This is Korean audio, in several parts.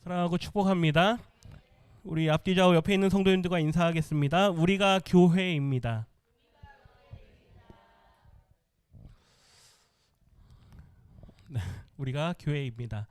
사랑하고 축복합니다. 우리 앞뒤 좌우 옆에 있는 성도님들과 인사하겠습니다. 우리가 교회입니다. 네, 우리가 교회입니다.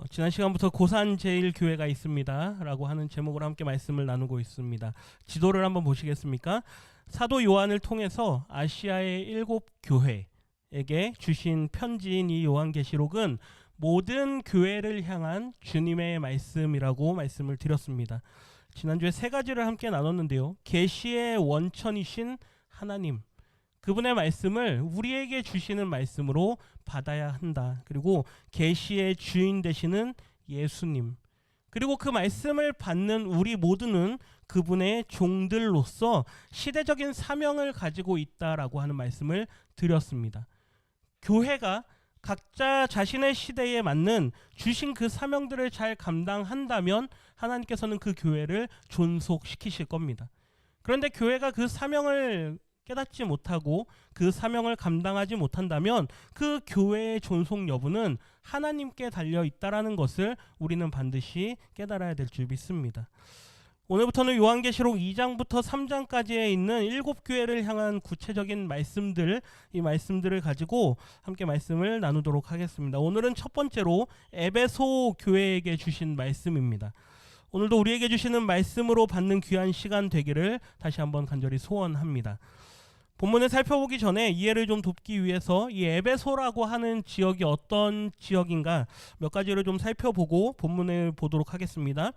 지난 시간부터 고산제일교회가 있습니다 라고 하는 제목으로 함께 말씀을 나누고 있습니다. 지도를 한번 보시겠습니까? 사도 요한을 통해서 아시아의 7교회에게 주신 편지인 이 요한계시록은 모든 교회를 향한 주님의 말씀이라고 말씀을 드렸습니다. 지난주에 3가지를 함께 나눴는데요. 계시의 원천이신 하나님, 그분의 말씀을 우리에게 주시는 말씀으로 받아야 한다. 그리고 계시의 주인 되시는 예수님, 그리고 그 말씀을 받는 우리 모두는 그분의 종들로서 시대적인 사명을 가지고 있다라고 하는 말씀을 드렸습니다. 교회가 각자 자신의 시대에 맞는 주신 그 사명들을 잘 감당한다면 하나님께서는 그 교회를 존속시키실 겁니다. 그런데 교회가 그 사명을 깨닫지 못하고 그 사명을 감당하지 못한다면 그 교회의 존속 여부는 하나님께 달려 있다라는 것을 우리는 반드시 깨달아야 될 줄 믿습니다. 오늘부터는 요한계시록 2장부터 3장까지에 있는 7교회를 향한 구체적인 말씀들, 이 말씀들을 가지고 함께 말씀을 나누도록 하겠습니다. 오늘은 첫 번째로 에베소 교회에게 주신 말씀입니다. 오늘도 우리에게 주시는 말씀으로 받는 귀한 시간 되기를 다시 한번 간절히 소원합니다. 본문을 살펴보기 전에 이해를 좀 돕기 위해서 이 에베소라고 하는 지역이 어떤 지역인가 몇 가지를 좀 살펴보고 본문을 보도록 하겠습니다.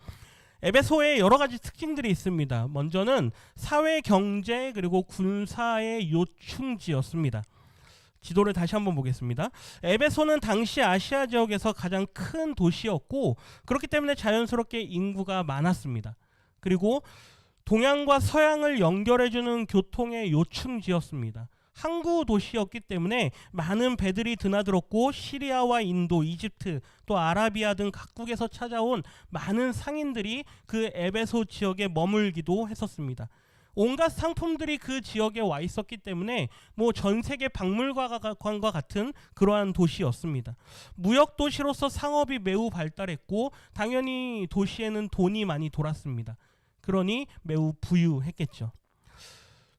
에베소에 여러 가지 특징들이 있습니다. 먼저는 사회, 경제, 그리고 군사의 요충지였습니다. 지도를 다시 한번 보겠습니다. 에베소는 당시 아시아 지역에서 가장 큰 도시였고 그렇기 때문에 자연스럽게 인구가 많았습니다. 그리고 동양과 서양을 연결해주는 교통의 요충지였습니다. 항구 도시였기 때문에 많은 배들이 드나들었고 시리아와 인도, 이집트, 또 아라비아 등 각국에서 찾아온 많은 상인들이 그 에베소 지역에 머물기도 했었습니다. 온갖 상품들이 그 지역에 와 있었기 때문에 전 세계 박물관과 같은 그러한 도시였습니다. 무역 도시로서 상업이 매우 발달했고 당연히 도시에는 돈이 많이 돌았습니다. 그러니 매우 부유했겠죠.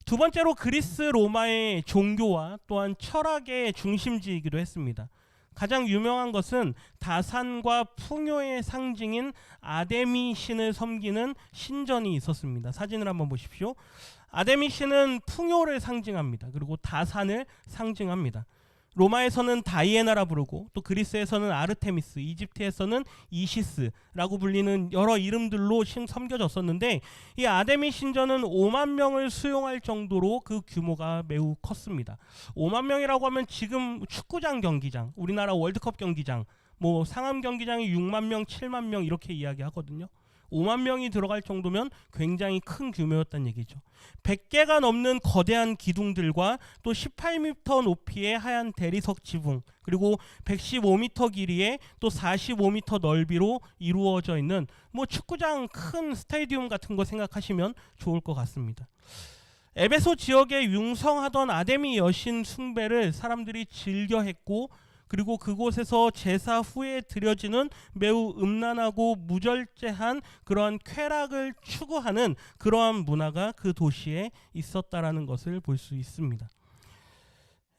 두 번째로 그리스 로마의 종교와 또한 철학의 중심지이기도 했습니다. 가장 유명한 것은 다산과 풍요의 상징인 아데미 신을 섬기는 신전이 있었습니다. 사진을 한번 보십시오. 아데미 신은 풍요를 상징합니다. 그리고 다산을 상징합니다. 로마에서는 다이애나라 부르고 또 그리스에서는 아르테미스, 이집트에서는 이시스라고 불리는 여러 이름들로 섬겨졌었는데 이 아데미 신전은 5만 명을 수용할 정도로 그 규모가 매우 컸습니다. 5만 명이라고 하면 지금 축구장 경기장, 우리나라 월드컵 경기장, 상암 경기장이 6만 명, 7만 명 이렇게 이야기하거든요. 5만 명이 들어갈 정도면 굉장히 큰 규모였다는 얘기죠. 100개가 넘는 거대한 기둥들과 또 18m 높이의 하얀 대리석 지붕, 그리고 115m 길이에 또 45m 넓이로 이루어져 있는 축구장 큰 스타디움 같은 거 생각하시면 좋을 것 같습니다. 에베소 지역에 융성하던 아데미 여신 숭배를 사람들이 즐겨했고 그리고 그곳에서 제사 후에 드려지는 매우 음란하고 무절제한 그러한 쾌락을 추구하는 그러한 문화가 그 도시에 있었다라는 것을 볼 수 있습니다.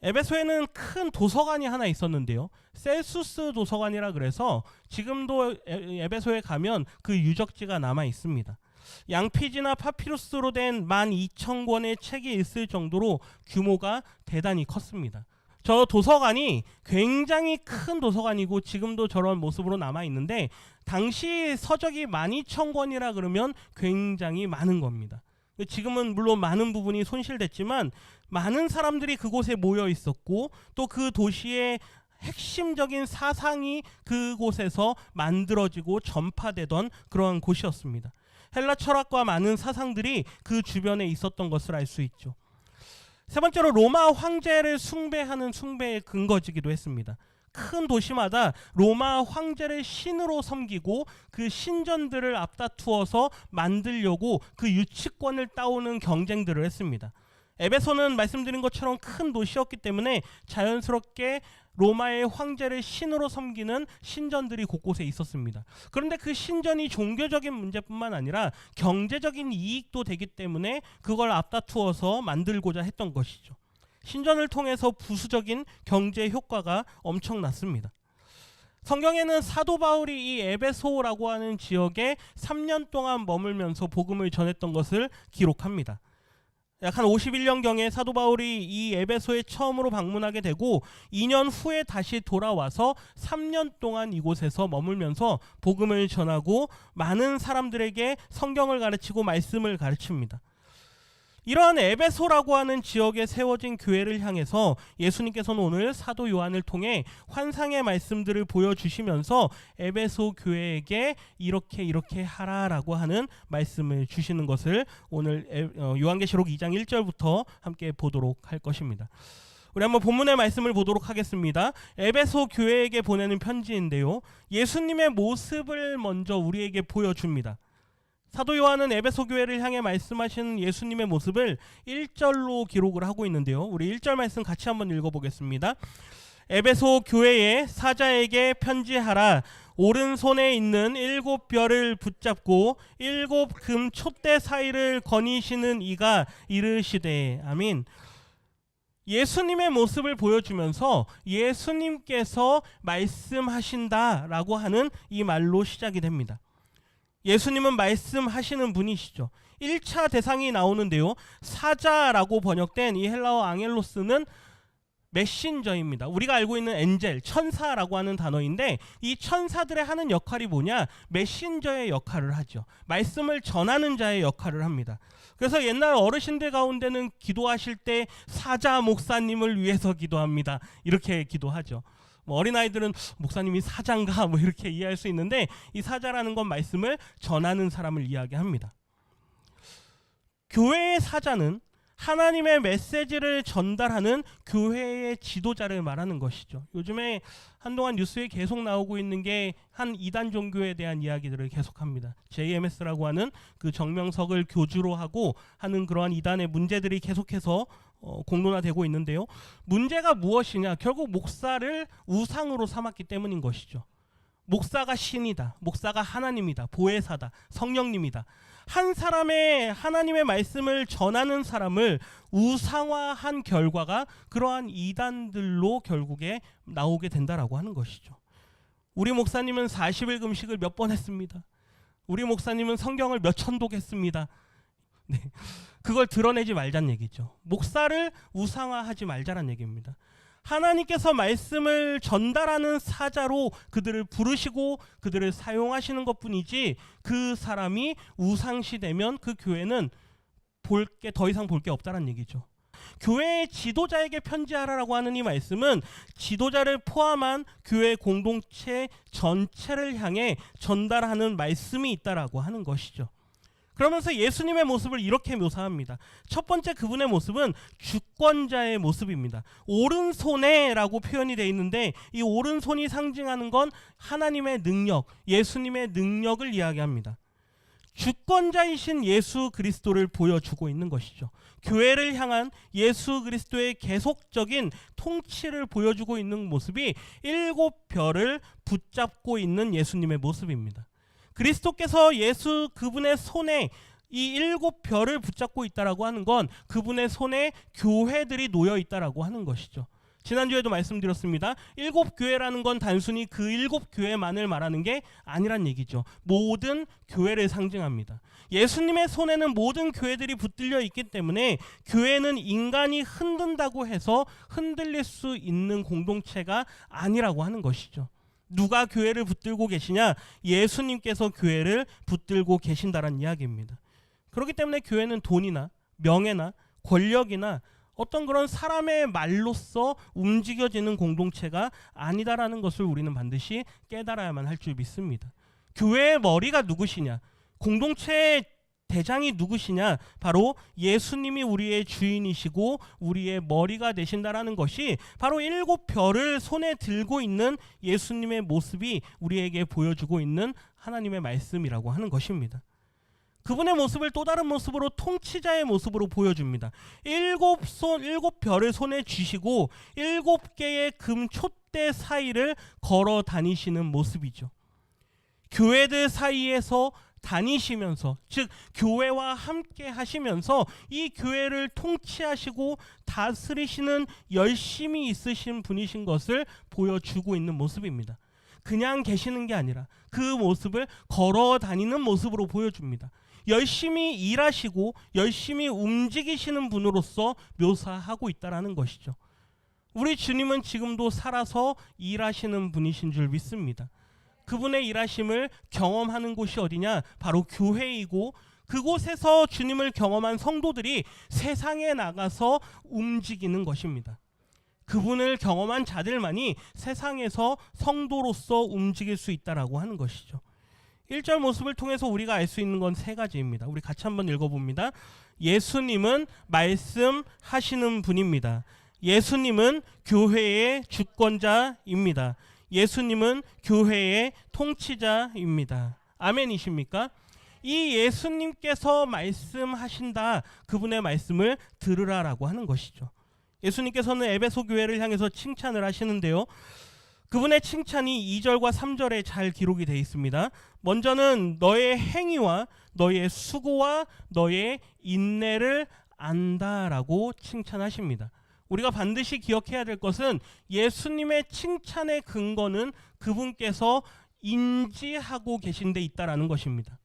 에베소에는 큰 도서관이 하나 있었는데요. 셀수스 도서관이라 그래서 지금도 에베소에 가면 그 유적지가 남아 있습니다. 양피지나 파피루스로 된 12,000권의 책이 있을 정도로 규모가 대단히 컸습니다. 저 도서관이 굉장히 큰 도서관이고 지금도 저런 모습으로 남아 있는데 당시 서적이 12,000권이라 그러면 굉장히 많은 겁니다. 지금은 물론 많은 부분이 손실됐지만 많은 사람들이 그곳에 모여 있었고 또 그 도시의 핵심적인 사상이 그곳에서 만들어지고 전파되던 그러한 곳이었습니다. 헬라 철학과 많은 사상들이 그 주변에 있었던 것을 알 수 있죠. 세 번째로 로마 황제를 숭배하는 숭배의 근거지기도 했습니다. 큰 도시마다 로마 황제를 신으로 섬기고 그 신전들을 앞다투어서 만들려고 그 유치권을 따오는 경쟁들을 했습니다. 에베소는 말씀드린 것처럼 큰 도시였기 때문에 자연스럽게 로마의 황제를 신으로 섬기는 신전들이 곳곳에 있었습니다. 그런데 그 신전이 종교적인 문제뿐만 아니라 경제적인 이익도 되기 때문에 그걸 앞다투어서 만들고자 했던 것이죠. 신전을 통해서 부수적인 경제 효과가 엄청났습니다. 성경에는 사도 바울이 이 에베소라고 하는 지역에 3년 동안 머물면서 복음을 전했던 것을 기록합니다. 약 한 51년경에 사도 바울이 이 에베소에 처음으로 방문하게 되고 2년 후에 다시 돌아와서 3년 동안 이곳에서 머물면서 복음을 전하고 많은 사람들에게 성경을 가르치고 말씀을 가르칩니다. 이러한 에베소라고 하는 지역에 세워진 교회를 향해서 예수님께서는 오늘 사도 요한을 통해 환상의 말씀들을 보여주시면서 에베소 교회에게 이렇게 하라라고 하는 말씀을 주시는 것을 오늘 요한계시록 2장 1절부터 함께 보도록 할 것입니다. 우리 한번 본문의 말씀을 보도록 하겠습니다. 에베소 교회에게 보내는 편지인데요. 예수님의 모습을 먼저 우리에게 보여줍니다. 사도 요한은 에베소 교회를 향해 말씀하신 예수님의 모습을 1절로 기록을 하고 있는데요. 우리 1절 말씀 같이 한번 읽어보겠습니다. 에베소 교회의 사자에게 편지하라. 오른손에 있는 7별을 붙잡고 7금 촛대 사이를 거니시는 이가 이르시되. 아멘. 예수님의 모습을 보여주면서 예수님께서 말씀하신다라고 하는 이 말로 시작이 됩니다. 예수님은 말씀하시는 분이시죠. 1차 대상이 나오는데요. 사자라고 번역된 이 헬라어 앙헬로스는 메신저입니다. 우리가 알고 있는 엔젤, 천사라고 하는 단어인데 이 천사들의 하는 역할이 뭐냐? 메신저의 역할을 하죠. 말씀을 전하는 자의 역할을 합니다. 그래서 옛날 어르신들 가운데는 기도하실 때 사자 목사님을 위해서 기도합니다. 이렇게 기도하죠. 어린아이들은 목사님이 사자인가 이렇게 이해할 수 있는데 이 사자라는 건 말씀을 전하는 사람을 이야기합니다. 교회의 사자는 하나님의 메시지를 전달하는 교회의 지도자를 말하는 것이죠. 요즘에 한동안 뉴스에 계속 나오고 있는 게 한 이단 종교에 대한 이야기들을 계속합니다. JMS라고 하는 그 정명석을 교주로 하고 하는 그러한 이단의 문제들이 계속해서 공론화되고 있는데요. 문제가 무엇이냐? 결국 목사를 우상으로 삼았기 때문인 것이죠. 목사가 신이다. 목사가 하나님이다. 보혜사다. 성령님이다. 한 사람의 하나님의 말씀을 전하는 사람을 우상화한 결과가 그러한 이단들로 결국에 나오게 된다라고 하는 것이죠. 우리 목사님은 40일 금식을 몇 번 했습니다. 우리 목사님은 성경을 몇 천독 했습니다. 네, 그걸 드러내지 말자는 얘기죠. 목사를 우상화하지 말자는 얘기입니다. 하나님께서 말씀을 전달하는 사자로 그들을 부르시고 그들을 사용하시는 것뿐이지 그 사람이 우상시되면 그 교회는 더 이상 볼 게 없다는 얘기죠. 교회의 지도자에게 편지하라라고 하는 이 말씀은 지도자를 포함한 교회 공동체 전체를 향해 전달하는 말씀이 있다라고 하는 것이죠. 그러면서 예수님의 모습을 이렇게 묘사합니다. 첫 번째 그분의 모습은 주권자의 모습입니다. 오른손에라고 표현이 되어 있는데 이 오른손이 상징하는 건 하나님의 능력, 예수님의 능력을 이야기합니다. 주권자이신 예수 그리스도를 보여주고 있는 것이죠. 교회를 향한 예수 그리스도의 계속적인 통치를 보여주고 있는 모습이 7별을 붙잡고 있는 예수님의 모습입니다. 그리스도께서 예수 그분의 손에 이 7별을 붙잡고 있다라고 하는 건 그분의 손에 교회들이 놓여 있다라고 하는 것이죠. 지난주에도 말씀드렸습니다. 7교회라는 건 단순히 그 7교회만을 말하는 게 아니란 얘기죠. 모든 교회를 상징합니다. 예수님의 손에는 모든 교회들이 붙들려 있기 때문에 교회는 인간이 흔든다고 해서 흔들릴 수 있는 공동체가 아니라고 하는 것이죠. 누가 교회를 붙들고 계시냐? 예수님께서 교회를 붙들고 계신다는 이야기입니다. 그렇기 때문에 교회는 돈이나 명예나 권력이나 어떤 그런 사람의 말로써 움직여지는 공동체가 아니다라는 것을 우리는 반드시 깨달아야만 할 줄 믿습니다. 교회의 머리가 누구시냐? 공동체의 대장이 누구시냐? 바로 예수님이 우리의 주인이시고 우리의 머리가 되신다라는 것이 바로 7별을 손에 들고 있는 예수님의 모습이 우리에게 보여주고 있는 하나님의 말씀이라고 하는 것입니다. 그분의 모습을 또 다른 모습으로 통치자의 모습으로 보여줍니다. 7별을 손에 쥐시고 7개의 금 촛대 10대 사이를 걸어 다니시는 모습이죠. 교회들 사이에서 다니시면서, 즉 교회와 함께 하시면서 이 교회를 통치하시고 다스리시는 열심이 있으신 분이신 것을 보여주고 있는 모습입니다. 그냥 계시는 게 아니라 그 모습을 걸어 다니는 모습으로 보여줍니다. 열심히 일하시고 열심히 움직이시는 분으로서 묘사하고 있다는 것이죠. 우리 주님은 지금도 살아서 일하시는 분이신 줄 믿습니다. 그분의 일하심을 경험하는 곳이 어디냐? 바로 교회이고, 그곳에서 주님을 경험한 성도들이 세상에 나가서 움직이는 것입니다. 그분을 경험한 자들만이 세상에서 성도로서 움직일 수 있다라고 하는 것이죠. 1절 모습을 통해서 우리가 알 수 있는 건 3가지입니다. 우리 같이 한번 읽어봅니다. 예수님은 말씀하시는 분입니다. 예수님은 교회의 주권자입니다. 예수님은 교회의 통치자입니다. 아멘이십니까? 이 예수님께서 말씀하신다, 그분의 말씀을 들으라라고 하는 것이죠. 예수님께서는 에베소 교회를 향해서 칭찬을 하시는데요. 그분의 칭찬이 2절과 3절에 잘 기록이 되어 있습니다. 먼저는 너의 행위와 너의 수고와 너의 인내를 안다라고 칭찬하십니다. 우리가 반드시 기억해야 될 것은 예수님의 칭찬의 근거는 그분께서 인지하고 계신 데 있다라는 것입니다.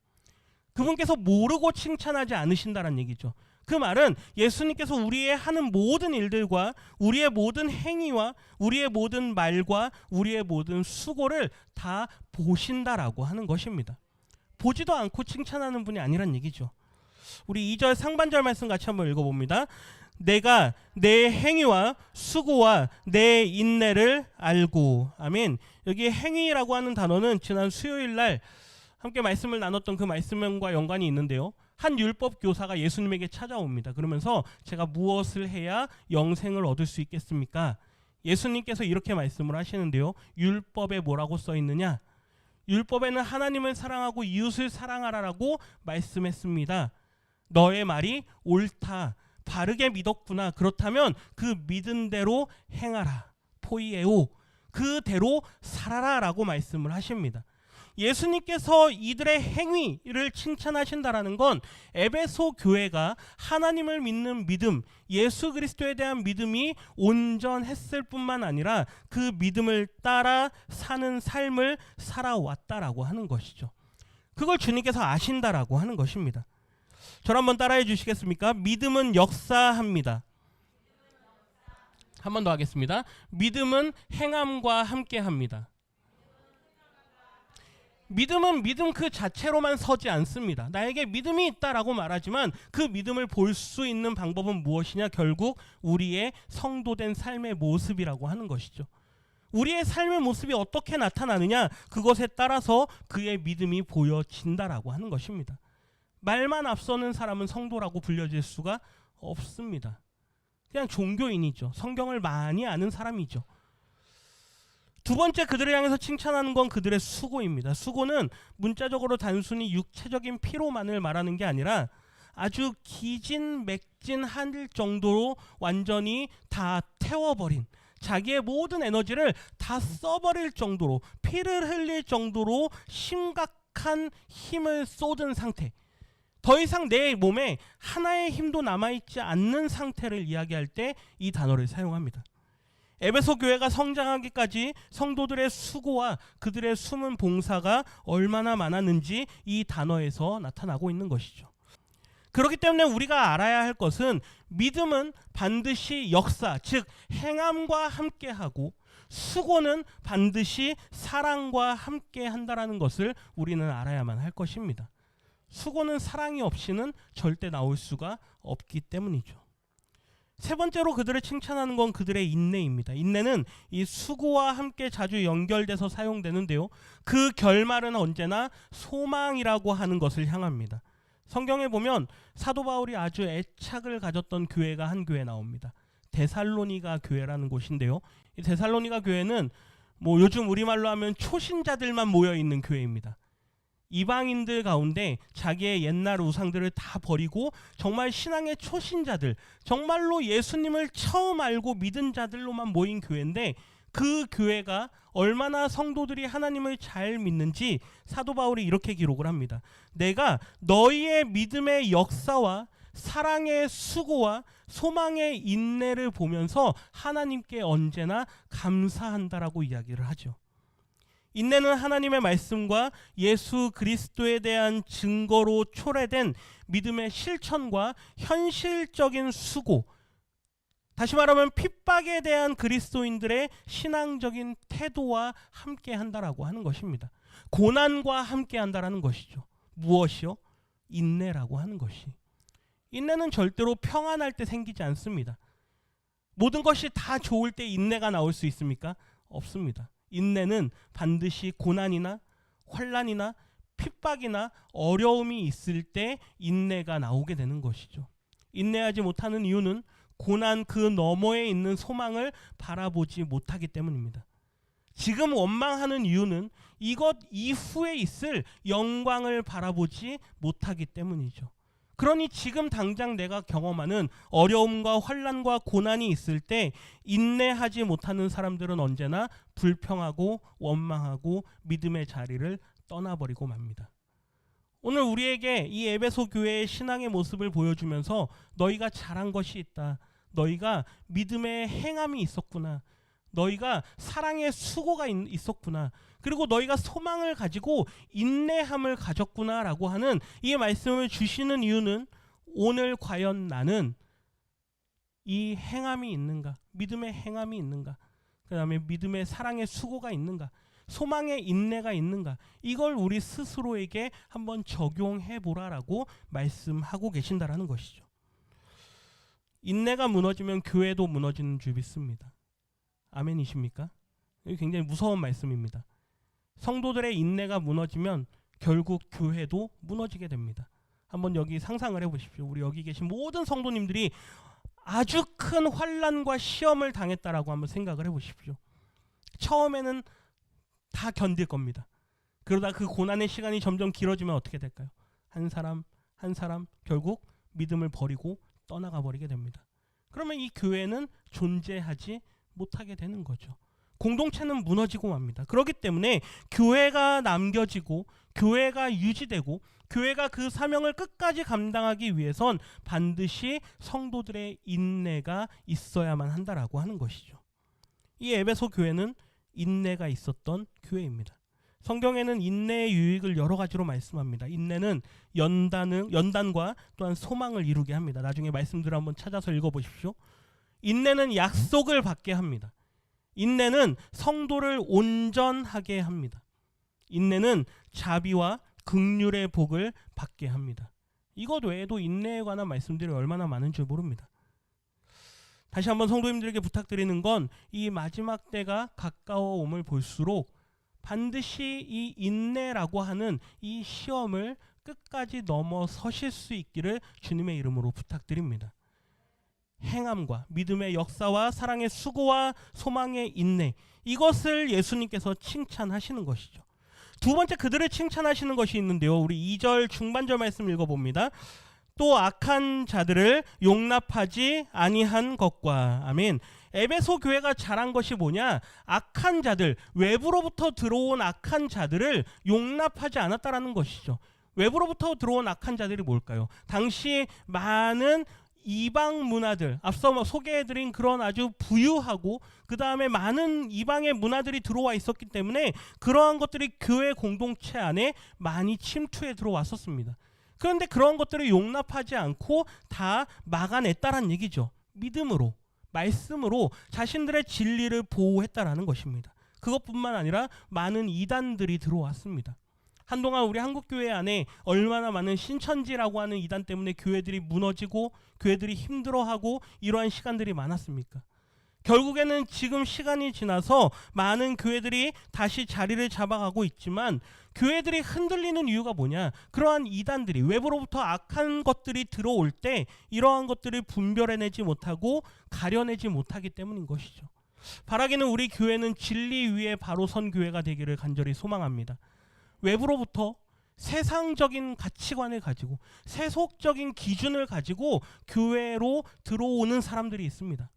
그분께서 모르고 칭찬하지 않으신다는 얘기죠. 그 말은 예수님께서 우리의 하는 모든 일들과 우리의 모든 행위와 우리의 모든 말과 우리의 모든 수고를 다 보신다라고 하는 것입니다. 보지도 않고 칭찬하는 분이 아니란 얘기죠. 우리 2절 상반절 말씀 같이 한번 읽어봅니다. 내가 내 행위와 수고와 내 인내를 알고. 아멘. 여기 행위라고 하는 단어는 지난 수요일 날 함께 말씀을 나눴던 그 말씀과 연관이 있는데요. 한 율법 교사가 예수님에게 찾아옵니다. 그러면서 제가 무엇을 해야 영생을 얻을 수 있겠습니까? 예수님께서 이렇게 말씀을 하시는데요. 율법에 뭐라고 써 있느냐? 율법에는 하나님을 사랑하고 이웃을 사랑하라라고 말씀했습니다. 너의 말이 옳다. 바르게 믿었구나. 그렇다면 그 믿은 대로 행하라. 포이에오. 그대로 살아라 라고 말씀을 하십니다. 예수님께서 이들의 행위를 칭찬하신다라는 건 에베소 교회가 하나님을 믿는 믿음, 예수 그리스도에 대한 믿음이 온전했을 뿐만 아니라 그 믿음을 따라 사는 삶을 살아왔다라고 하는 것이죠. 그걸 주님께서 아신다라고 하는 것입니다. 저를 한번 따라해 주시겠습니까? 믿음은 역사합니다. 한 번 더 하겠습니다. 믿음은 행함과 함께합니다. 믿음은 믿음 그 자체로만 서지 않습니다. 나에게 믿음이 있다라고 말하지만 그 믿음을 볼 수 있는 방법은 무엇이냐? 결국 우리의 성도된 삶의 모습이라고 하는 것이죠. 우리의 삶의 모습이 어떻게 나타나느냐? 그것에 따라서 그의 믿음이 보여진다라고 하는 것입니다. 말만 앞서는 사람은 성도라고 불려질 수가 없습니다. 그냥 종교인이죠. 성경을 많이 아는 사람이죠. 두 번째 그들을 향해서 칭찬하는 건 그들의 수고입니다. 수고는 문자적으로 단순히 육체적인 피로만을 말하는 게 아니라 아주 기진맥진할 정도로 완전히 다 태워버린, 자기의 모든 에너지를 다 써버릴 정도로, 피를 흘릴 정도로 심각한 힘을 쏟은 상태, 더 이상 내 몸에 하나의 힘도 남아있지 않는 상태를 이야기할 때 이 단어를 사용합니다. 에베소 교회가 성장하기까지 성도들의 수고와 그들의 숨은 봉사가 얼마나 많았는지 이 단어에서 나타나고 있는 것이죠. 그렇기 때문에 우리가 알아야 할 것은 믿음은 반드시 역사, 즉 행함과 함께하고 수고는 반드시 사랑과 함께한다라는 것을 우리는 알아야만 할 것입니다. 수고는 사랑이 없이는 절대 나올 수가 없기 때문이죠. 세 번째로 그들을 칭찬하는 건 그들의 인내입니다. 인내는 이 수고와 함께 자주 연결돼서 사용되는데요. 그 결말은 언제나 소망이라고 하는 것을 향합니다. 성경에 보면 사도 바울이 아주 애착을 가졌던 교회가 한 교회 나옵니다. 데살로니가 교회라는 곳인데요. 이 데살로니가 교회는 요즘 우리말로 하면 초신자들만 모여있는 교회입니다. 이방인들 가운데 자기의 옛날 우상들을 다 버리고 정말 신앙의 초신자들, 정말로 예수님을 처음 알고 믿은 자들로만 모인 교회인데 그 교회가 얼마나 성도들이 하나님을 잘 믿는지 사도 바울이 이렇게 기록을 합니다. 내가 너희의 믿음의 역사와 사랑의 수고와 소망의 인내를 보면서 하나님께 언제나 감사한다라고 이야기를 하죠. 인내는 하나님의 말씀과 예수 그리스도에 대한 증거로 초래된 믿음의 실천과 현실적인 수고, 다시 말하면 핍박에 대한 그리스도인들의 신앙적인 태도와 함께 한다라고 하는 것입니다. 고난과 함께 한다라는 것이죠. 무엇이요? 인내라고 하는 것이. 인내는 절대로 평안할 때 생기지 않습니다. 모든 것이 다 좋을 때 인내가 나올 수 있습니까? 없습니다. 인내는 반드시 고난이나 환난이나 핍박이나 어려움이 있을 때 인내가 나오게 되는 것이죠. 인내하지 못하는 이유는 고난 그 너머에 있는 소망을 바라보지 못하기 때문입니다. 지금 원망하는 이유는 이것 이후에 있을 영광을 바라보지 못하기 때문이죠. 그러니 지금 당장 내가 경험하는 어려움과 환난과 고난이 있을 때 인내하지 못하는 사람들은 언제나 불평하고 원망하고 믿음의 자리를 떠나버리고 맙니다. 오늘 우리에게 이 에베소 교회의 신앙의 모습을 보여주면서 너희가 잘한 것이 있다. 너희가 믿음의 행함이 있었구나. 너희가 사랑의 수고가 있었구나. 그리고 너희가 소망을 가지고 인내함을 가졌구나라고 하는 이 말씀을 주시는 이유는 오늘 과연 나는 이 행함이 있는가? 믿음의 행함이 있는가? 그 다음에 믿음의 사랑의 수고가 있는가? 소망의 인내가 있는가? 이걸 우리 스스로에게 한번 적용해 보라라고 말씀하고 계신다라는 것이죠. 인내가 무너지면 교회도 무너지는 줄 믿습니다. 아멘이십니까? 이게 굉장히 무서운 말씀입니다. 성도들의 인내가 무너지면 결국 교회도 무너지게 됩니다. 한번 여기 상상을 해보십시오. 우리 여기 계신 모든 성도님들이 아주 큰 환난과 시험을 당했다라고 한번 생각을 해보십시오. 처음에는 다 견딜 겁니다. 그러다 그 고난의 시간이 점점 길어지면 어떻게 될까요? 한 사람 한 사람 결국 믿음을 버리고 떠나가 버리게 됩니다. 그러면 이 교회는 존재하지 못하게 되는 거죠. 공동체는 무너지고 맙니다. 그렇기 때문에 교회가 남겨지고 교회가 유지되고 교회가 그 사명을 끝까지 감당하기 위해선 반드시 성도들의 인내가 있어야만 한다라고 하는 것이죠. 이 에베소 교회는 인내가 있었던 교회입니다. 성경에는 인내의 유익을 여러 가지로 말씀합니다. 인내는 연단과 또한 소망을 이루게 합니다. 나중에 말씀들을 한번 찾아서 읽어보십시오. 인내는 약속을 받게 합니다. 인내는 성도를 온전하게 합니다. 인내는 자비와 긍휼의 복을 받게 합니다. 이것 외에도 인내에 관한 말씀들이 얼마나 많은 줄 모릅니다. 다시 한번 성도님들에게 부탁드리는 건 이 마지막 때가 가까워 옴을 볼수록 반드시 이 인내라고 하는 이 시험을 끝까지 넘어서실 수 있기를 주님의 이름으로 부탁드립니다. 행함과 믿음의 역사와 사랑의 수고와 소망의 인내, 이것을 예수님께서 칭찬하시는 것이죠. 두 번째 그들을 칭찬하시는 것이 있는데요. 우리 2절 중반절 말씀 읽어봅니다. 또 악한 자들을 용납하지 아니한 것과, 아멘. 에베소 교회가 잘한 것이 뭐냐? 악한 자들, 외부로부터 들어온 악한 자들을 용납하지 않았다라는 것이죠. 외부로부터 들어온 악한 자들이 뭘까요? 당시 많은 이방 문화들, 앞서 소개해드린 그런 아주 부유하고 그 다음에 많은 이방의 문화들이 들어와 있었기 때문에 그러한 것들이 교회 공동체 안에 많이 침투해 들어왔었습니다. 그런데 그런 것들을 용납하지 않고 다 막아냈다라는 얘기죠. 믿음으로, 말씀으로 자신들의 진리를 보호했다라는 것입니다. 그것뿐만 아니라 많은 이단들이 들어왔습니다. 한동안 우리 한국교회 안에 얼마나 많은 신천지라고 하는 이단 때문에 교회들이 무너지고 교회들이 힘들어하고 이러한 시간들이 많았습니까? 결국에는 지금 시간이 지나서 많은 교회들이 다시 자리를 잡아가고 있지만 교회들이 흔들리는 이유가 뭐냐? 그러한 이단들이 외부로부터 악한 것들이 들어올 때 이러한 것들을 분별해내지 못하고 가려내지 못하기 때문인 것이죠. 바라기는 우리 교회는 진리 위에 바로 선 교회가 되기를 간절히 소망합니다. 외부로부터 세상적인 가치관을 가지고 세속적인 기준을 가지고 교회로 들어오는 사람들이 있습니다.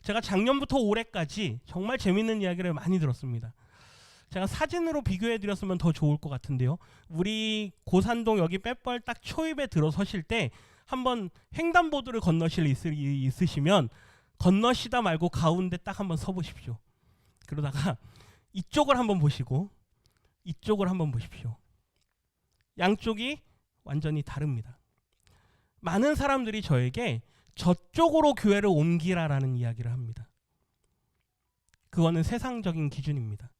제가 작년부터 올해까지 정말 재밌는 이야기를 많이 들었습니다. 제가 사진으로 비교해 드렸으면 더 좋을 것 같은데요. 우리 고산동 여기 빼뻘 딱 초입에 들어서실 때 한번 횡단보도를 건너실 일이 있으시면 건너시다 말고 가운데 딱 한번 서 보십시오. 그러다가 이쪽을 한번 보시고 이쪽을 한번 보십시오. 양쪽이 완전히 다릅니다. 많은 사람들이 저에게 저쪽으로 교회를 옮기라라는 이야기를 합니다. 그거는 세상적인 기준입니다.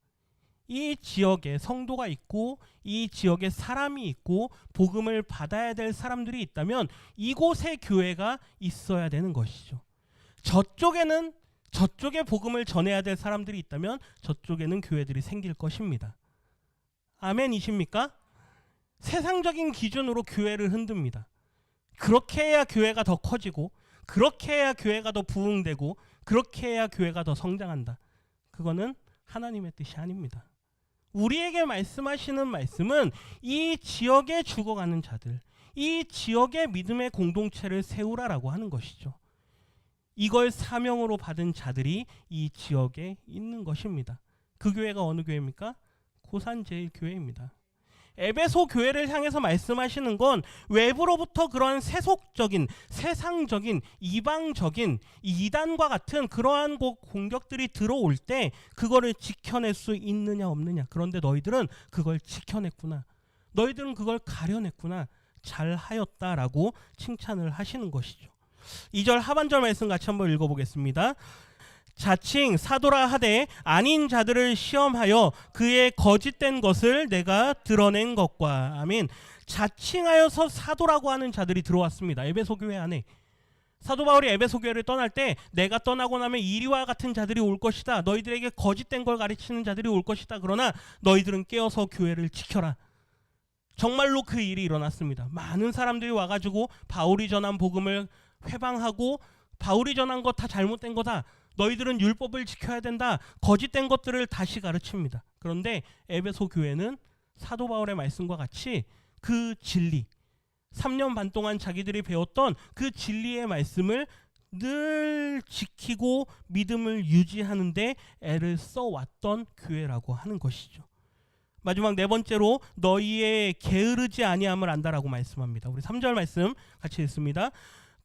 이 지역에 성도가 있고 이 지역에 사람이 있고 복음을 받아야 될 사람들이 있다면 이곳에 교회가 있어야 되는 것이죠. 저쪽에는 저쪽에 복음을 전해야 될 사람들이 있다면 저쪽에는 교회들이 생길 것입니다. 아멘이십니까? 세상적인 기준으로 교회를 흔듭니다. 그렇게 해야 교회가 더 커지고 그렇게 해야 교회가 더 부흥되고 그렇게 해야 교회가 더 성장한다. 그거는 하나님의 뜻이 아닙니다. 우리에게 말씀하시는 말씀은 이 지역에 죽어가는 자들, 이 지역의 믿음의 공동체를 세우라라고 하는 것이죠. 이걸 사명으로 받은 자들이 이 지역에 있는 것입니다. 그 교회가 어느 교회입니까? 고산제일교회입니다. 에베소 교회를 향해서 말씀하시는 건 외부로부터 그러한 세속적인, 세상적인, 이방적인 이단과 같은 그러한 공격들이 들어올 때 그거를 지켜낼 수 있느냐 없느냐. 그런데 너희들은 그걸 지켜냈구나. 너희들은 그걸 가려냈구나. 잘하였다라고 칭찬을 하시는 것이죠. 2절 하반절 말씀 같이 한번 읽어보겠습니다. 자칭 사도라 하되 아닌 자들을 시험하여 그의 거짓된 것을 내가 드러낸 것과. 아멘. 자칭하여서 사도라고 하는 자들이 들어왔습니다. 에베소 교회 안에. 사도 바울이 에베소 교회를 떠날 때 내가 떠나고 나면 이리와 같은 자들이 올 것이다. 너희들에게 거짓된 걸 가르치는 자들이 올 것이다. 그러나 너희들은 깨어서 교회를 지켜라. 정말로 그 일이 일어났습니다. 많은 사람들이 와가지고 바울이 전한 복음을 회방하고 바울이 전한 거 다 잘못된 거다. 너희들은 율법을 지켜야 된다. 거짓된 것들을 다시 가르칩니다. 그런데 에베소 교회는 사도 바울의 말씀과 같이 그 진리, 3년 반 동안 자기들이 배웠던 그 진리의 말씀을 늘 지키고 믿음을 유지하는데 애를 써왔던 교회라고 하는 것이죠. 마지막 네 번째로 너희의 게으르지 아니함을 안다라고 말씀합니다. 우리 3절 말씀 같이 읽습니다.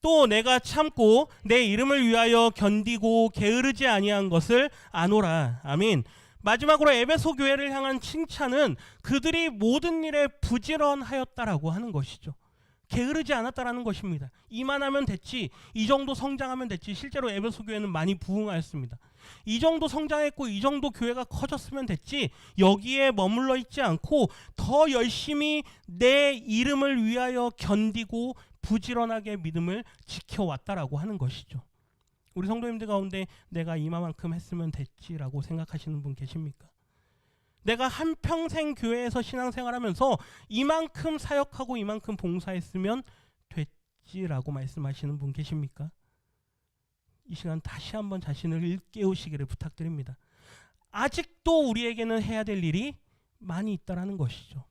또 내가 참고 내 이름을 위하여 견디고 게으르지 아니한 것을 아노라. 아멘. 마지막으로 에베소 교회를 향한 칭찬은 그들이 모든 일에 부지런하였다라고 하는 것이죠. 게으르지 않았다라는 것입니다. 이만하면 됐지, 이 정도 성장하면 됐지. 실제로 에베소 교회는 많이 부흥하였습니다. 이 정도 성장했고 이 정도 교회가 커졌으면 됐지, 여기에 머물러 있지 않고 더 열심히 내 이름을 위하여 견디고 부지런하게 믿음을 지켜왔다라고 하는 것이죠. 우리 성도님들 가운데 내가 이만큼 했으면 됐지라고 생각하시는 분 계십니까? 내가 한평생 교회에서 신앙생활하면서 이만큼 사역하고 이만큼 봉사했으면 됐지라고 말씀하시는 분 계십니까? 이 시간 다시 한번 자신을 일깨우시기를 부탁드립니다. 아직도 우리에게는 해야 될 일이 많이 있다라는 것이죠.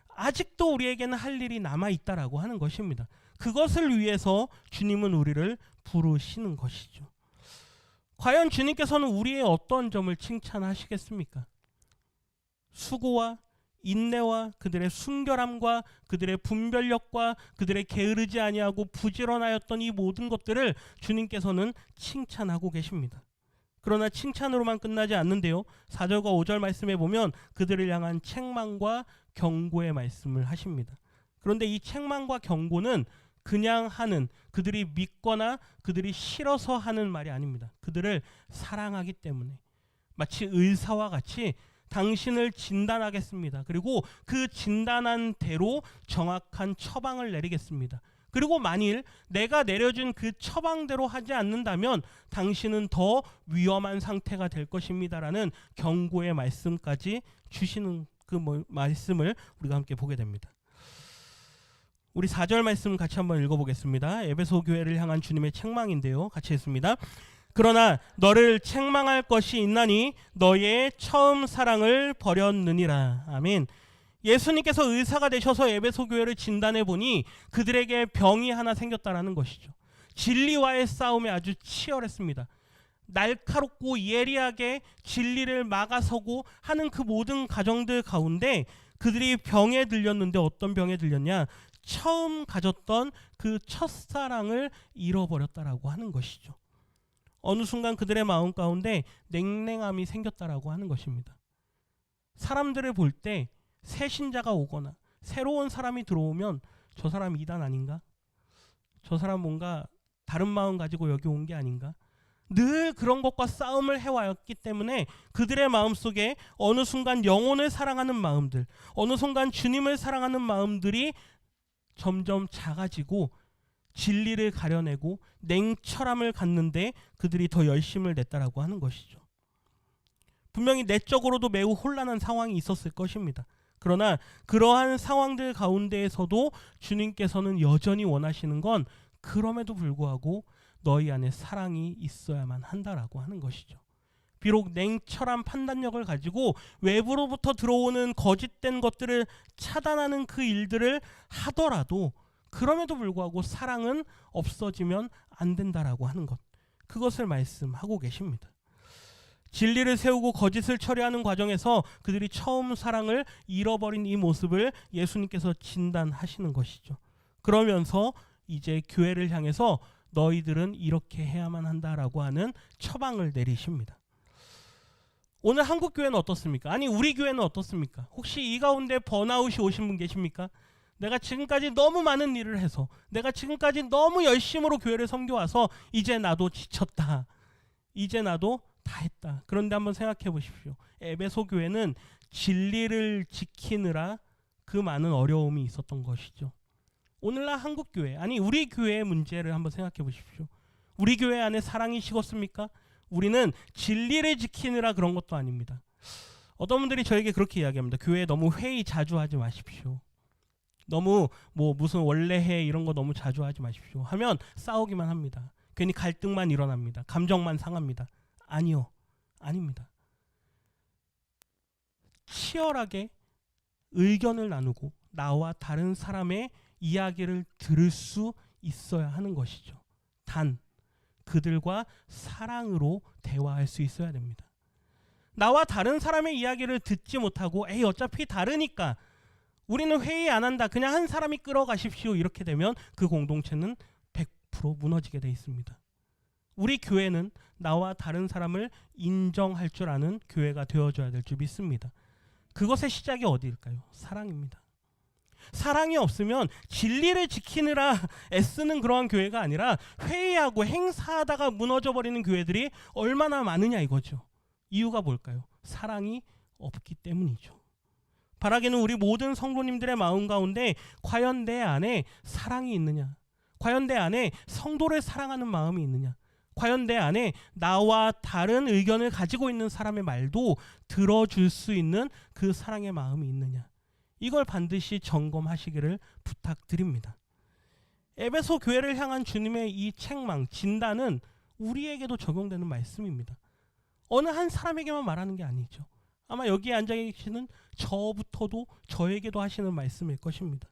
아직도 우리에게는 할 일이 남아있다라고 하는 것입니다. 그것을 위해서 주님은 우리를 부르시는 것이죠. 과연 주님께서는 우리의 어떤 점을 칭찬하시겠습니까? 수고와 인내와 그들의 순결함과 그들의 분별력과 그들의 게으르지 아니하고 부지런하였던 이 모든 것들을 주님께서는 칭찬하고 계십니다. 그러나 칭찬으로만 끝나지 않는데요. 4절과 5절 말씀에 보면 그들을 향한 책망과 경고의 말씀을 하십니다. 그런데 이 책망과 경고는 그냥 하는, 그들이 믿거나 그들이 싫어서 하는 말이 아닙니다. 그들을 사랑하기 때문에 마치 의사와 같이 당신을 진단하겠습니다. 그리고 그 진단한 대로 정확한 처방을 내리겠습니다. 그리고 만일 내가 내려준 그 처방대로 하지 않는다면 당신은 더 위험한 상태가 될 것입니다라는 경고의 말씀까지 주시는 그 말씀을 우리가 함께 보게 됩니다. 우리 4절 말씀 같이 한번 읽어보겠습니다. 에베소 교회를 향한 주님의 책망인데요. 같이 읽습니다. 그러나 너를 책망할 것이 있나니 너의 처음 사랑을 버렸느니라. 아멘. 예수님께서 의사가 되셔서 에베소 교회를 진단해 보니 그들에게 병이 하나 생겼다라는 것이죠. 진리와의 싸움이 아주 치열했습니다. 날카롭고 예리하게 진리를 막아서고 하는 그 모든 가정들 가운데 그들이 병에 들렸는데 어떤 병에 들렸냐? 처음 가졌던 그 첫사랑을 잃어버렸다라고 하는 것이죠. 어느 순간 그들의 마음 가운데 냉랭함이 생겼다라고 하는 것입니다. 사람들을 볼 때 새 신자가 오거나 새로운 사람이 들어오면 저 사람 이단 아닌가? 저 사람 뭔가 다른 마음 가지고 여기 온 게 아닌가? 늘 그런 것과 싸움을 해왔기 때문에 그들의 마음속에 어느 순간 영혼을 사랑하는 마음들, 어느 순간 주님을 사랑하는 마음들이 점점 작아지고 진리를 가려내고 냉철함을 갖는데 그들이 더 열심을 냈다라고 하는 것이죠. 분명히 내적으로도 매우 혼란한 상황이 있었을 것입니다. 그러나 그러한 상황들 가운데에서도 주님께서는 여전히 원하시는 건 그럼에도 불구하고 너희 안에 사랑이 있어야만 한다라고 하는 것이죠. 비록 냉철한 판단력을 가지고 외부로부터 들어오는 거짓된 것들을 차단하는 그 일들을 하더라도 그럼에도 불구하고 사랑은 없어지면 안 된다라고 하는 것, 그것을 말씀하고 계십니다. 진리를 세우고 거짓을 처리하는 과정에서 그들이 처음 사랑을 잃어버린 이 모습을 예수님께서 진단하시는 것이죠. 그러면서 이제 교회를 향해서 너희들은 이렇게 해야만 한다라고 하는 처방을 내리십니다. 오늘 한국 교회는 어떻습니까? 아니 우리 교회는 어떻습니까? 혹시 이 가운데 번아웃이 오신 분 계십니까? 내가 지금까지 너무 많은 일을 해서, 내가 지금까지 너무 열심으로 교회를 섬겨와서 이제 나도 지쳤다, 이제 나도 다 했다. 그런데 한번 생각해 보십시오. 에베소 교회는 진리를 지키느라 그 많은 어려움이 있었던 것이죠. 오늘날 한국 교회, 아니 우리 교회의 문제를 한번 생각해 보십시오. 우리 교회 안에 사랑이 식었습니까? 우리는 진리를 지키느라 그런 것도 아닙니다. 어떤 분들이 저에게 그렇게 이야기합니다. 교회에 너무 회의 자주 하지 마십시오. 너무 무슨 원래 해 이런 거 너무 자주 하지 마십시오. 하면 싸우기만 합니다. 괜히 갈등만 일어납니다. 감정만 상합니다. 아니요, 아닙니다. 치열하게 의견을 나누고 나와 다른 사람의 이야기를 들을 수 있어야 하는 것이죠. 단 그들과 사랑으로 대화할 수 있어야 됩니다. 나와 다른 사람의 이야기를 듣지 못하고 에이 어차피 다르니까 우리는 회의 안 한다, 그냥 한 사람이 끌어가십시오, 이렇게 되면 그 공동체는 100% 무너지게 돼 있습니다. 우리 교회는 나와 다른 사람을 인정할 줄 아는 교회가 되어줘야 될 줄 믿습니다. 그것의 시작이 어디일까요? 사랑입니다. 사랑이 없으면 진리를 지키느라 애쓰는 그러한 교회가 아니라 회의하고 행사하다가 무너져버리는 교회들이 얼마나 많으냐 이거죠. 이유가 뭘까요? 사랑이 없기 때문이죠. 바라기는 우리 모든 성도님들의 마음 가운데 과연 내 안에 사랑이 있느냐? 과연 내 안에 성도를 사랑하는 마음이 있느냐? 과연 내 안에 나와 다른 의견을 가지고 있는 사람의 말도 들어줄 수 있는 그 사랑의 마음이 있느냐? 이걸 반드시 점검하시기를 부탁드립니다. 에베소 교회를 향한 주님의 이 책망, 진단은 우리에게도 적용되는 말씀입니다. 어느 한 사람에게만 말하는 게 아니죠. 아마 여기에 앉아 계시는 저부터도 저에게도 하시는 말씀일 것입니다.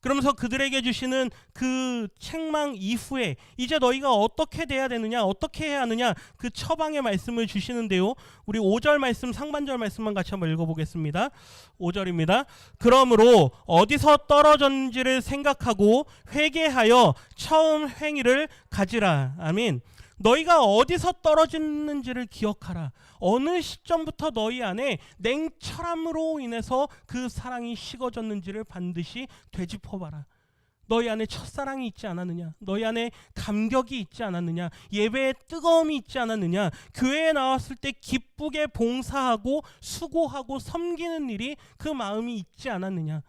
그러면서 그들에게 주시는 그 책망 이후에 이제 너희가 어떻게 돼야 되느냐, 어떻게 해야 하느냐, 그 처방의 말씀을 주시는데요. 우리 5절 말씀, 상반절 말씀만 같이 한번 읽어보겠습니다. 5절입니다. 그러므로 어디서 떨어졌는지를 생각하고 회개하여 처음 행위를 가지라. 아멘. 너희가 어디서 떨어졌는지를 기억하라. 어느 시점부터 너희 안에 냉철함으로 인해서 그 사랑이 식어졌는지를 반드시 되짚어봐라. 너희 안에 첫사랑이 있지 않았느냐? 너희 안에 감격이 있지 않았느냐? 예배에 뜨거움이 있지 않았느냐? 교회에 나왔을 때 기쁘게 봉사하고 수고하고 섬기는 일이 그 마음이 있지 않았느냐?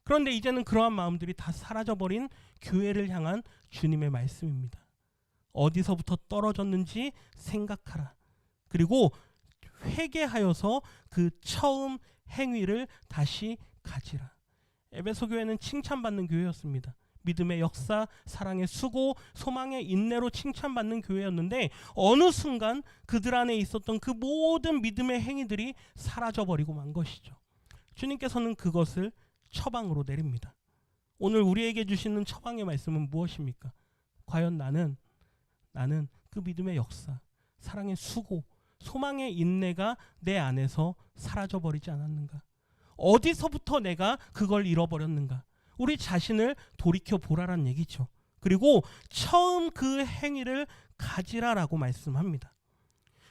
그런데 이제는 그러한 마음들이 다 사라져버린 교회를 향한 주님의 말씀입니다. 어디서부터 떨어졌는지 생각하라. 그리고 회개하여서 그 처음 행위를 다시 가지라. 에베소 교회는 칭찬받는 교회였습니다. 믿음의 역사, 사랑의 수고, 소망의 인내로 칭찬받는 교회였는데 어느 순간 그들 안에 있었던 그 모든 믿음의 행위들이 사라져버리고 만 것이죠. 주님께서는 그것을 처방으로 내립니다. 오늘 우리에게 주시는 처방의 말씀은 무엇입니까? 과연 나는 그 믿음의 역사, 사랑의 수고, 소망의 인내가 내 안에서 사라져버리지 않았는가? 어디서부터 내가 그걸 잃어버렸는가? 우리 자신을 돌이켜보라란 얘기죠. 그리고 처음 그 행위를 가지라라고 말씀합니다.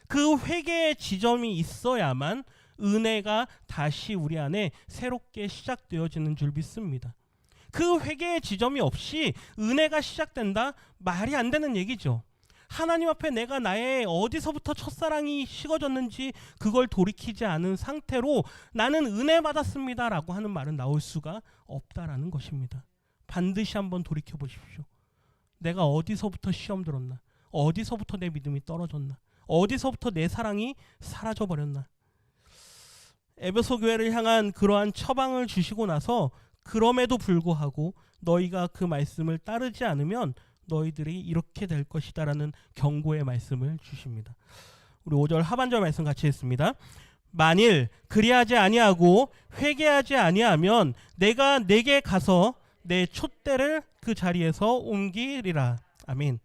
그 회개의 지점이 있어야만 은혜가 다시 우리 안에 새롭게 시작되어지는 줄 믿습니다. 그 회개의 지점이 없이 은혜가 시작된다? 말이 안 되는 얘기죠. 하나님 앞에 내가 나의 어디서부터 첫사랑이 식어졌는지 그걸 돌이키지 않은 상태로 나는 은혜 받았습니다 라고 하는 말은 나올 수가 없다라는 것입니다. 반드시 한번 돌이켜 보십시오. 내가 어디서부터 시험 들었나? 어디서부터 내 믿음이 떨어졌나? 어디서부터 내 사랑이 사라져 버렸나? 에베소 교회를 향한 그러한 처방을 주시고 나서 그럼에도 불구하고 너희가 그 말씀을 따르지 않으면 너희들이 이렇게 될 것이다 라는 경고의 말씀을 주십니다. 우리 5절 하반절 말씀 같이 했습니다. 만일 그리하지 아니하고 회개하지 아니하면 내가 내게 가서 내 촛대를 그 자리에서 옮기리라. 아멘.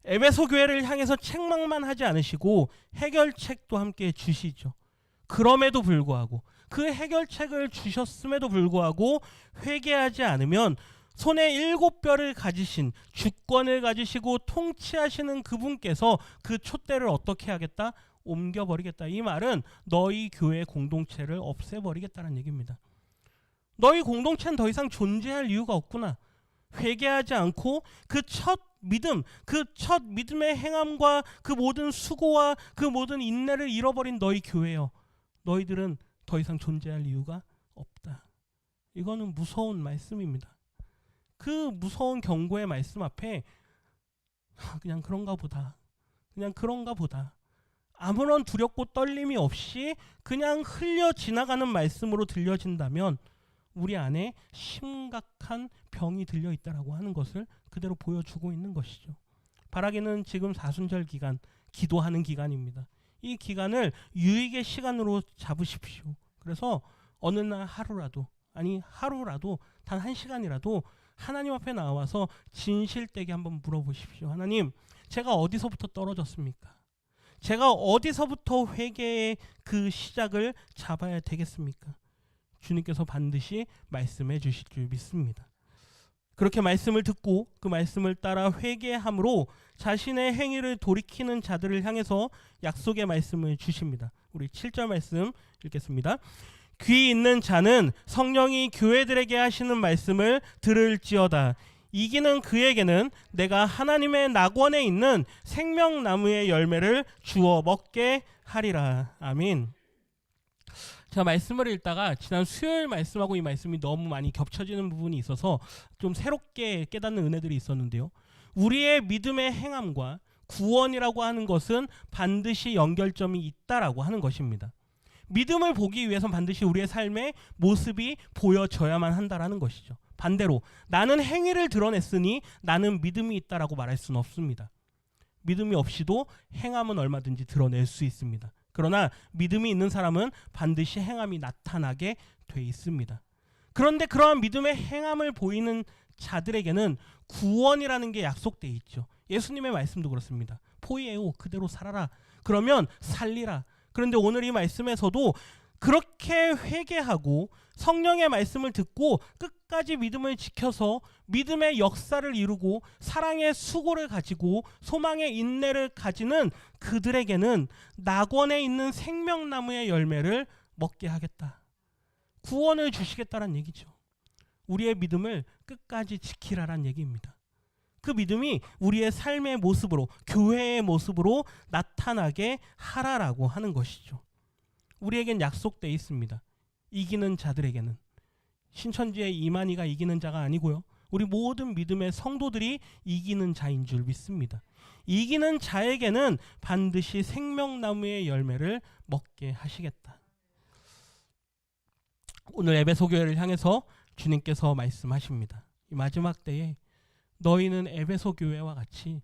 에베소 교회를 향해서 책망만 하지 않으시고 해결책도 함께 주시죠. 그럼에도 불구하고 그 해결책을 주셨음에도 불구하고 회개하지 않으면 손에 7뼈를 가지신 주권을 가지시고 통치하시는 그분께서 그 촛대를 어떻게 하겠다? 옮겨버리겠다. 이 말은 너희 교회 공동체를 없애버리겠다는 얘기입니다. 너희 공동체는 더 이상 존재할 이유가 없구나. 회개하지 않고 그 첫 믿음, 그 첫 믿음의 행함과 그 모든 수고와 그 모든 인내를 잃어버린 너희 교회여. 너희들은 더 이상 존재할 이유가 없다. 이거는 무서운 말씀입니다. 그 무서운 경고의 말씀 앞에 그냥 그런가 보다. 그냥 그런가 보다. 아무런 두렵고 떨림이 없이 그냥 흘려 지나가는 말씀으로 들려진다면 우리 안에 심각한 병이 들려 있다라고 하는 것을 그대로 보여주고 있는 것이죠. 바라기는 지금 사순절 기간, 기도하는 기간입니다. 이 기간을 유익의 시간으로 잡으십시오. 그래서 어느 날 하루라도, 아니 하루라도 단 1시간이라도 하나님 앞에 나와서 진실되게 한번 물어보십시오. 하나님, 제가 어디서부터 떨어졌습니까? 제가 어디서부터 회개의 그 시작을 잡아야 되겠습니까? 주님께서 반드시 말씀해 주실 줄 믿습니다. 그렇게 말씀을 듣고 그 말씀을 따라 회개함으로 자신의 행위를 돌이키는 자들을 향해서 약속의 말씀을 주십니다. 우리 7절 말씀 읽겠습니다. 귀 있는 자는 성령이 교회들에게 하시는 말씀을 들을지어다. 이기는 그에게는 내가 하나님의 낙원에 있는 생명나무의 열매를 주어 먹게 하리라. 아멘. 제가 말씀을 읽다가 지난 수요일 말씀하고 이 말씀이 너무 많이 겹쳐지는 부분이 있어서 좀 새롭게 깨닫는 은혜들이 있었는데요. 우리의 믿음의 행함과 구원이라고 하는 것은 반드시 연결점이 있다라고 하는 것입니다. 믿음을 보기 위해선 반드시 우리의 삶의 모습이 보여져야만 한다라는 것이죠. 반대로 나는 행위를 드러냈으니 나는 믿음이 있다라고 말할 수는 없습니다. 믿음이 없이도 행함은 얼마든지 드러낼 수 있습니다. 그러나 믿음이 있는 사람은 반드시 행함이 나타나게 돼 있습니다. 그런데 그러한 믿음의 행함을 보이는 자들에게는 구원이라는 게 약속돼 있죠. 예수님의 말씀도 그렇습니다. 포이에오, 그대로 살아라. 그러면 살리라. 그런데 오늘 이 말씀에서도 그렇게 회개하고 성령의 말씀을 듣고 끝까지 믿음을 지켜서 믿음의 역사를 이루고 사랑의 수고를 가지고 소망의 인내를 가지는 그들에게는 낙원에 있는 생명나무의 열매를 먹게 하겠다. 구원을 주시겠다는 얘기죠. 우리의 믿음을 끝까지 지키라란 얘기입니다. 그 믿음이 우리의 삶의 모습으로, 교회의 모습으로 나타나게 하라라고 하는 것이죠. 우리에겐 약속되어 있습니다. 이기는 자들에게는. 신천지의 이만희가 이기는 자가 아니고요. 우리 모든 믿음의 성도들이 이기는 자인 줄 믿습니다. 이기는 자에게는 반드시 생명나무의 열매를 먹게 하시겠다. 오늘 에베소 교회를 향해서 주님께서 말씀하십니다. 이 마지막 때에 너희는 에베소 교회와 같이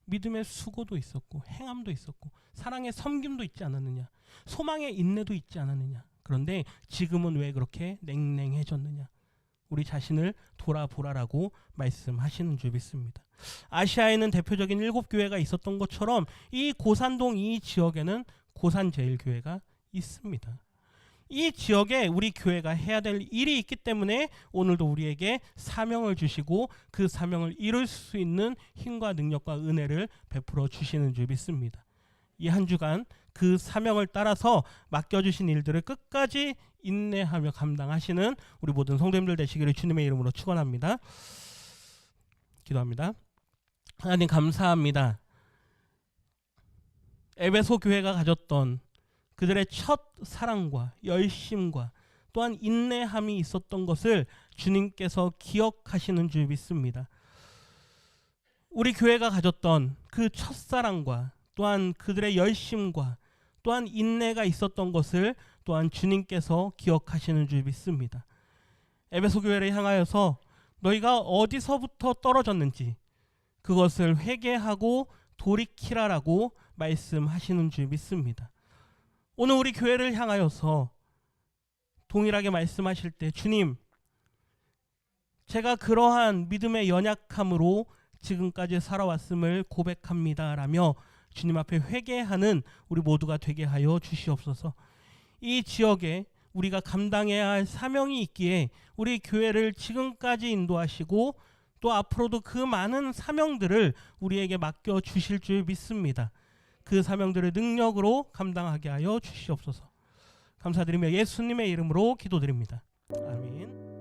믿음의 수고도 있었고 행함도 있었고 사랑의 섬김도 있지 않았느냐, 소망의 인내도 있지 않았느냐. 그런데 지금은 왜 그렇게 냉랭해졌느냐. 우리 자신을 돌아보라라고 말씀하시는 줄 믿습니다. 아시아에는 대표적인 7교회가 있었던 것처럼 이 고산동 이 지역에는 고산제일교회가 있습니다. 이 지역에 우리 교회가 해야 될 일이 있기 때문에 오늘도 우리에게 사명을 주시고 그 사명을 이룰 수 있는 힘과 능력과 은혜를 베풀어 주시는 줄 믿습니다. 이 한 주간 그 사명을 따라서 맡겨주신 일들을 끝까지 인내하며 감당하시는 우리 모든 성도님들 되시기를 주님의 이름으로 축원합니다. 기도합니다. 하나님 감사합니다. 에베소 교회가 가졌던 그들의 첫 사랑과 열심과 또한 인내함이 있었던 것을 주님께서 기억하시는 줄 믿습니다. 우리 교회가 가졌던 그 첫사랑과 또한 그들의 열심과 또한 인내가 있었던 것을 또한 주님께서 기억하시는 줄 믿습니다. 에베소 교회를 향하여서 너희가 어디서부터 떨어졌는지 그것을 회개하고 돌이키라라고 말씀하시는 줄 믿습니다. 오늘 우리 교회를 향하여서 동일하게 말씀하실 때 주님, 제가 그러한 믿음의 연약함으로 지금까지 살아왔음을 고백합니다 라며 주님 앞에 회개하는 우리 모두가 되게 하여 주시옵소서. 이 지역에 우리가 감당해야 할 사명이 있기에 우리 교회를 지금까지 인도하시고 또 앞으로도 그 많은 사명들을 우리에게 맡겨 주실 줄 믿습니다. 그 사명들을 능력으로 감당하게 하여 주시옵소서. 감사드리며 예수님의 이름으로 기도드립니다. 아멘.